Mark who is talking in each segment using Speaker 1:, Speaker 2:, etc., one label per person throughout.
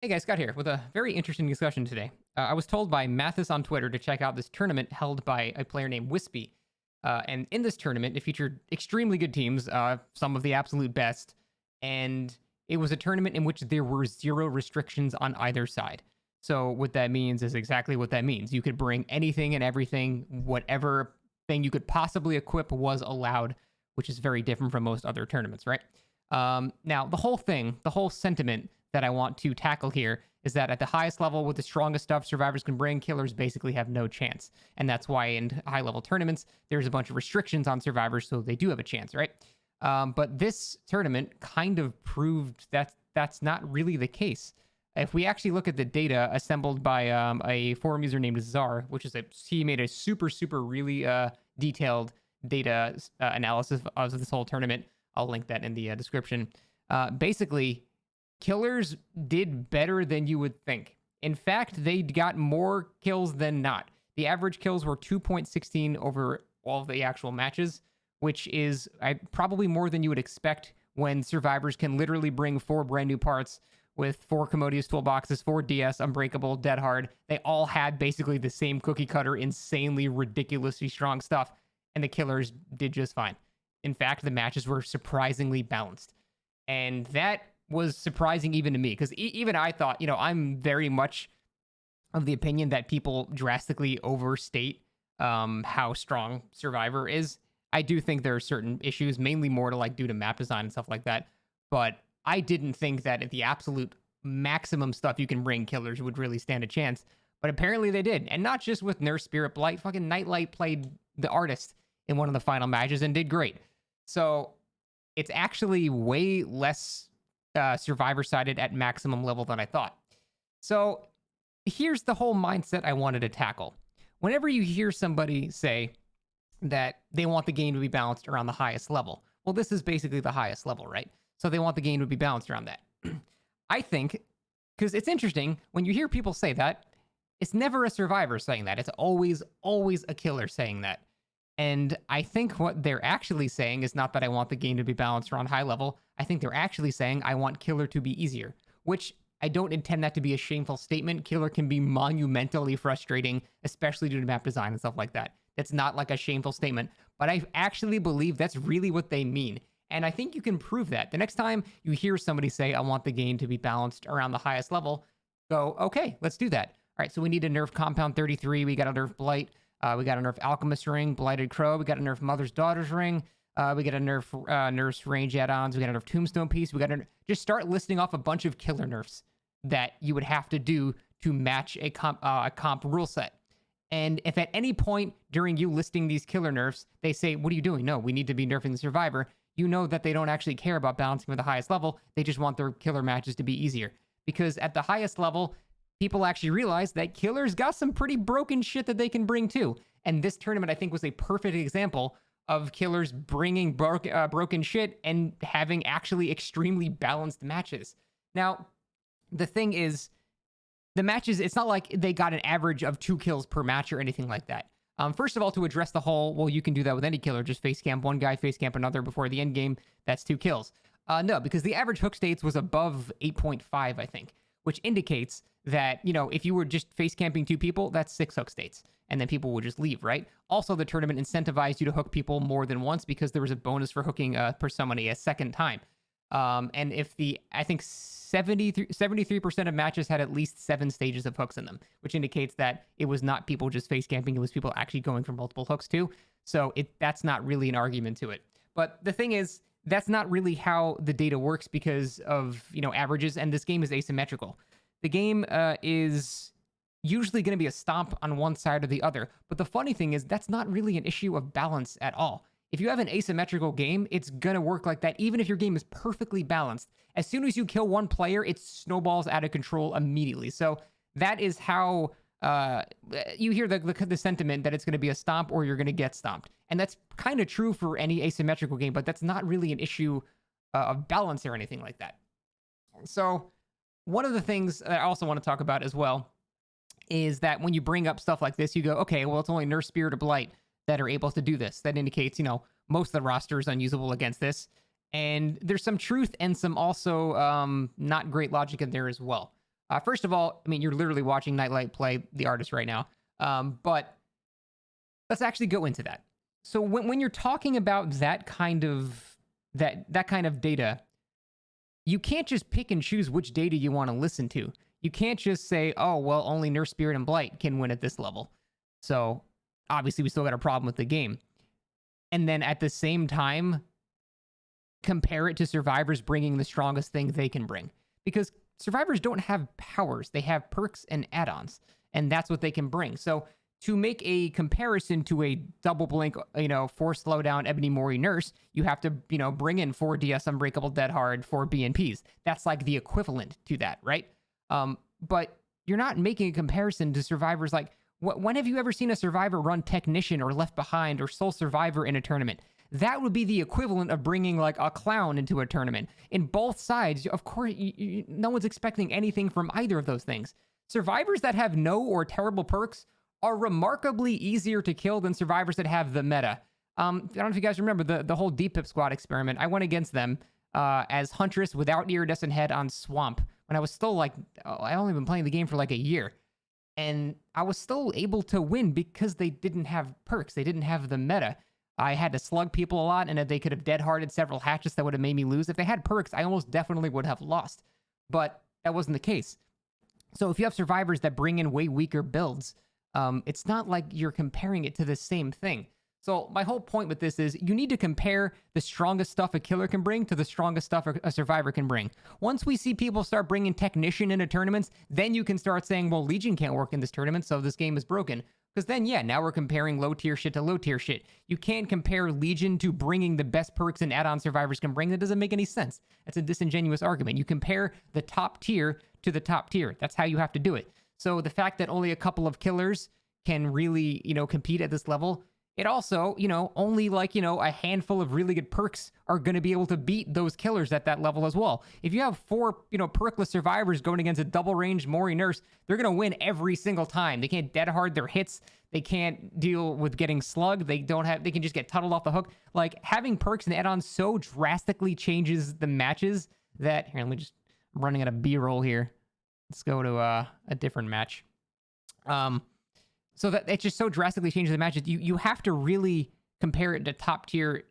Speaker 1: Hey guys, Scott here with a very interesting discussion today. I was told by Mathis on Twitter to check out this tournament held by a player named Wispy. And in this tournament, it featured extremely good teams, some of the absolute best. And it was a tournament in which there were zero restrictions on either side. So what that means is exactly what that means. You could bring anything and everything, whatever thing you could possibly equip was allowed, which is very different from most other tournaments, right? Now, the whole sentiment that I want to tackle here is that at the highest level with the strongest stuff survivors can bring, killers basically have no chance. And that's why in high level tournaments, there's a bunch of restrictions on survivors, so they do have a chance, right? But this tournament kind of proved that that's not really the case. If we actually look at the data assembled by a forum user named Czar, he made a super really detailed data analysis of this whole tournament. I'll link that in the description. Basically, killers did better than you would think. In fact, they got more kills than not. The average kills were 2.16 over all of the actual matches, which is probably more than you would expect when survivors can literally bring 4 brand new parts with 4 commodious toolboxes, 4 DS, Unbreakable, Dead Hard. They all had basically the same cookie cutter, insanely, ridiculously strong stuff, and the killers did just fine. In fact, the matches were surprisingly balanced. And that was surprising even to me, because even I thought, I'm very much of the opinion that people drastically overstate how strong Survivor is. I do think there are certain issues, mainly more to due to map design and stuff like that. But I didn't think that at the absolute maximum stuff you can bring, killers would really stand a chance. But apparently they did. And not just with Nurse Spirit Blight. Fucking Nightlight played the artist in one of the final matches and did great. So it's actually way less survivor-sided at maximum level than I thought. So here's the whole mindset I wanted to tackle. Whenever you hear somebody say that they want the game to be balanced around the highest level, well, this is basically the highest level, right? So they want the game to be balanced around that. I think, because it's interesting, when you hear people say that, it's never a survivor saying that. It's always a killer saying that. And I think what they're actually saying is not that I want the game to be balanced around high level. I think they're actually saying I want killer to be easier, which I don't intend that to be a shameful statement. Killer can be monumentally frustrating, especially due to map design and stuff like that. That's not like a shameful statement, but I actually believe that's really what they mean. And I think you can prove that. The next time you hear somebody say, I want the game to be balanced around the highest level, go, okay, let's do that. All right, so we need to nerf Compound 33. We got to nerf Blight. We got to nerf Alchemist Ring, Blighted Crow. We got to nerf Mother's Daughter's Ring. We got to nerf Nurse Range add-ons. We got to nerf Tombstone Piece. We got to just start listing off a bunch of killer nerfs that you would have to do to match a comp rule set. And if at any point during you listing these killer nerfs, they say, what are you doing? No, we need to be nerfing the Survivor. You know that they don't actually care about balancing with the highest level. They just want their killer matches to be easier. Because at the highest level, people actually realize that killers got some pretty broken shit that they can bring too. And this tournament, I think, was a perfect example of killers bringing broken shit and having actually extremely balanced matches. Now, the thing is, the matches, it's not like they got an average of 2 kills per match or anything like that. First of all, to address the whole, well, you can do that with any killer, just face camp one guy, face camp another before the end game, that's 2 kills. No, because the average hook states was above 8.5, I think, which indicates that, if you were just face camping 2 people, that's 6 hook states, and then people would just leave, right? Also, the tournament incentivized you to hook people more than once because there was a bonus for hooking per summoning a second time. And if I think 73% of matches had at least 7 stages of hooks in them, which indicates that it was not people just face camping, it was people actually going for multiple hooks too. So that's not really an argument to it. But the thing is, that's not really how the data works because of, averages, and this game is asymmetrical. The game is usually going to be a stomp on one side or the other. But the funny thing is, that's not really an issue of balance at all. If you have an asymmetrical game, it's going to work like that, even if your game is perfectly balanced. As soon as you kill one player, it snowballs out of control immediately. So that is how you hear the sentiment that it's going to be a stomp or you're going to get stomped. And that's kind of true for any asymmetrical game, but that's not really an issue of balance or anything like that. So one of the things that I also want to talk about as well is that when you bring up stuff like this, you go, okay, well, it's only Nurse Spirit or Blight that are able to do this. That indicates, most of the roster is unusable against this. And there's some truth and some also not great logic in there as well. First of all, I mean, you're literally watching Nightlight play the artist right now. But let's actually go into that. So when you're talking about that kind of data, you can't just pick and choose which data you want to listen to. You can't just say, oh, well, only Nurse Spirit and Blight can win at this level. So obviously we still got a problem with the game. And then at the same time, compare it to survivors bringing the strongest thing they can bring. Because survivors don't have powers. They have perks and add-ons. And that's what they can bring. So to make a comparison to a double blink, 4 slowdown Ebony Mori Nurse, you have to, bring in 4 DS Unbreakable Dead Hard, 4 BNPs. That's like the equivalent to that, right? But you're not making a comparison to survivors like, when have you ever seen a survivor run Technician or Left Behind or Sole Survivor in a tournament? That would be the equivalent of bringing like a clown into a tournament. In both sides, of course, no one's expecting anything from either of those things. Survivors that have no or terrible perks are remarkably easier to kill than survivors that have the meta. I don't know if you guys remember the whole D-Pip squad experiment. I went against them as Huntress without Iridescent Head on Swamp when I was still I only been playing the game for like a year. And I was still able to win because they didn't have perks. They didn't have the meta. I had to slug people a lot, and they could have dead-hearted several hatches that would have made me lose. If they had perks, I almost definitely would have lost. But that wasn't the case. So if you have survivors that bring in way weaker builds, it's not like you're comparing it to the same thing. So my whole point with this is you need to compare the strongest stuff a killer can bring to the strongest stuff a survivor can bring. Once we see people start bringing Technician into tournaments, then you can start saying, well, Legion can't work in this tournament, so this game is broken. Because then, yeah, now we're comparing low-tier shit to low-tier shit. You can't compare Legion to bringing the best perks and add-on survivors can bring. That doesn't make any sense. That's a disingenuous argument. You compare the top tier to the top tier. That's how you have to do it. So the fact that only a couple of killers can really, compete at this level, it also, only a handful of really good perks are going to be able to beat those killers at that level as well. If you have 4, perkless survivors going against a double range Mori Nurse, they're going to win every single time. They can't dead hard their hits. They can't deal with getting slugged. They can just get tunneled off the hook. Like, having perks and add-ons so drastically changes the matches that, here, I'm running out of B-roll here. Let's go to a different match. So that it just so drastically changes the matches. You have to really compare it to top tier,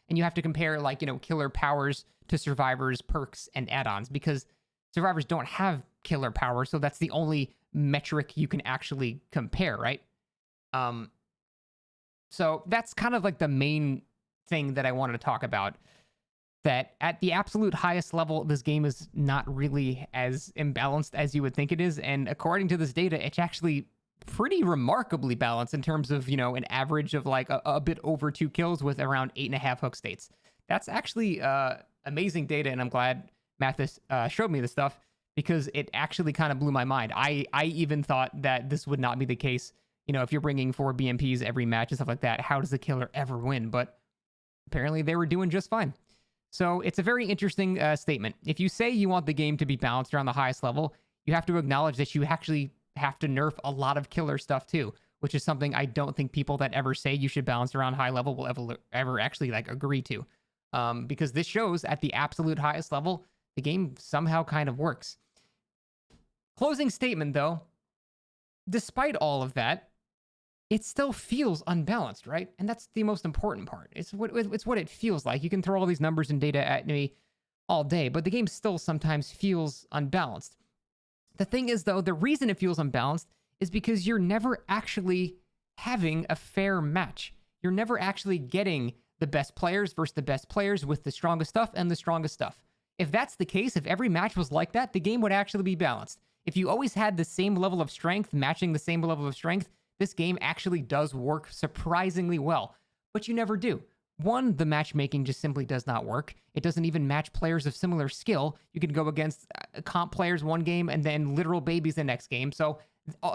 Speaker 1: and you have to compare killer powers to survivors, perks, and add-ons, because survivors don't have killer power, so that's the only metric you can actually compare, right? So that's kind of like the main thing that I wanted to talk about. That at the absolute highest level, this game is not really as imbalanced as you would think it is, and according to this data, it's actually pretty remarkably balanced in terms of, an average of a bit over 2 kills with around 8.5 hook states. That's actually amazing data, and I'm glad Mathis showed me this stuff, because it actually kind of blew my mind. I even thought that this would not be the case. If you're bringing 4 BMPs every match and stuff like that, how does the killer ever win? But apparently they were doing just fine. So it's a very interesting statement. If you say you want the game to be balanced around the highest level, you have to acknowledge that you actually have to nerf a lot of killer stuff too, which is something I don't think people that ever say you should balance around high level will ever actually agree to. Because this shows at the absolute highest level, the game somehow kind of works. Closing statement though, despite all of that, it still feels unbalanced, right? And that's the most important part. It's what it feels like. You can throw all these numbers and data at me all day, but the game still sometimes feels unbalanced. The thing is, though, the reason it feels unbalanced is because you're never actually having a fair match. You're never actually getting the best players versus the best players with the strongest stuff and the strongest stuff. If that's the case, if every match was like that, the game would actually be balanced. If you always had the same level of strength, matching the same level of strength, this game actually does work surprisingly well. But you never do. One, the matchmaking just simply does not work. It doesn't even match players of similar skill. You can go against comp players one game and then literal babies the next game. So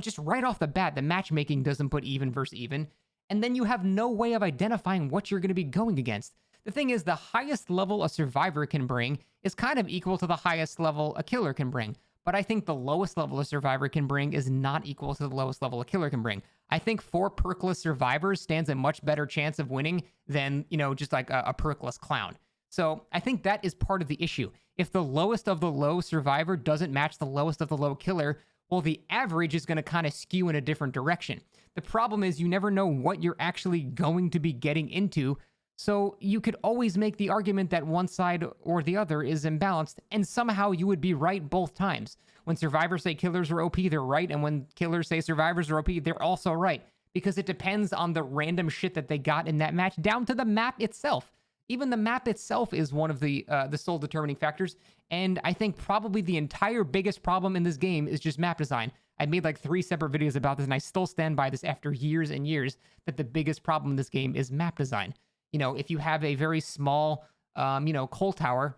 Speaker 1: just right off the bat, the matchmaking doesn't put even versus even. And then you have no way of identifying what you're going to be going against. The thing is, the highest level a survivor can bring is kind of equal to the highest level a killer can bring. But I think the lowest level a survivor can bring is not equal to the lowest level a killer can bring. I think 4 perkless survivors stands a much better chance of winning than, just like a perkless clown. So I think that is part of the issue. If the lowest of the low survivor doesn't match the lowest of the low killer, well, the average is going to kind of skew in a different direction. The problem is you never know what you're actually going to be getting into. So you could always make the argument that one side or the other is imbalanced, and somehow you would be right both times. When survivors say killers are OP, they're right, and when killers say survivors are OP, they're also right. Because it depends on the random shit that they got in that match, down to the map itself. Even the map itself is one of the sole determining factors, and I think probably the entire biggest problem in this game is just map design. I made like 3 separate videos about this, and I still stand by this after years and years, that the biggest problem in this game is map design. You know, if you have a very small, coal tower,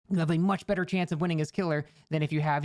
Speaker 1: you have a much better chance of winning as killer than if you have,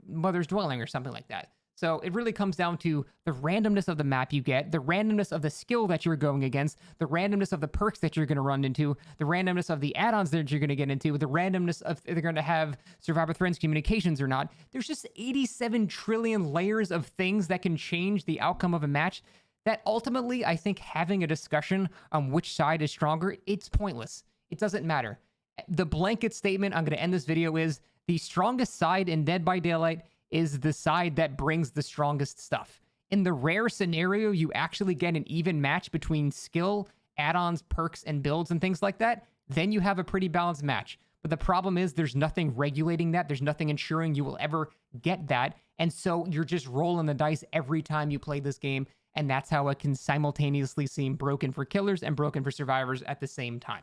Speaker 1: Mother's Dwelling or something like that. So it really comes down to the randomness of the map you get, the randomness of the skill that you're going against, the randomness of the perks that you're going to run into, the randomness of the add-ons that you're going to get into, the randomness of if they're going to have Survivor Friends communications or not. There's just 87 trillion layers of things that can change the outcome of a match that ultimately, I think having a discussion on which side is stronger, it's pointless. It doesn't matter. The blanket statement I'm going to end this video is the strongest side in Dead by Daylight is the side that brings the strongest stuff. In the rare scenario you actually get an even match between skill, add-ons, perks, and builds and things like that, then you have a pretty balanced match. But the problem is there's nothing regulating that. There's nothing ensuring you will ever get that. And so you're just rolling the dice every time you play this game. And that's how it can simultaneously seem broken for killers and broken for survivors at the same time.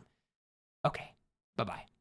Speaker 1: Okay, bye-bye.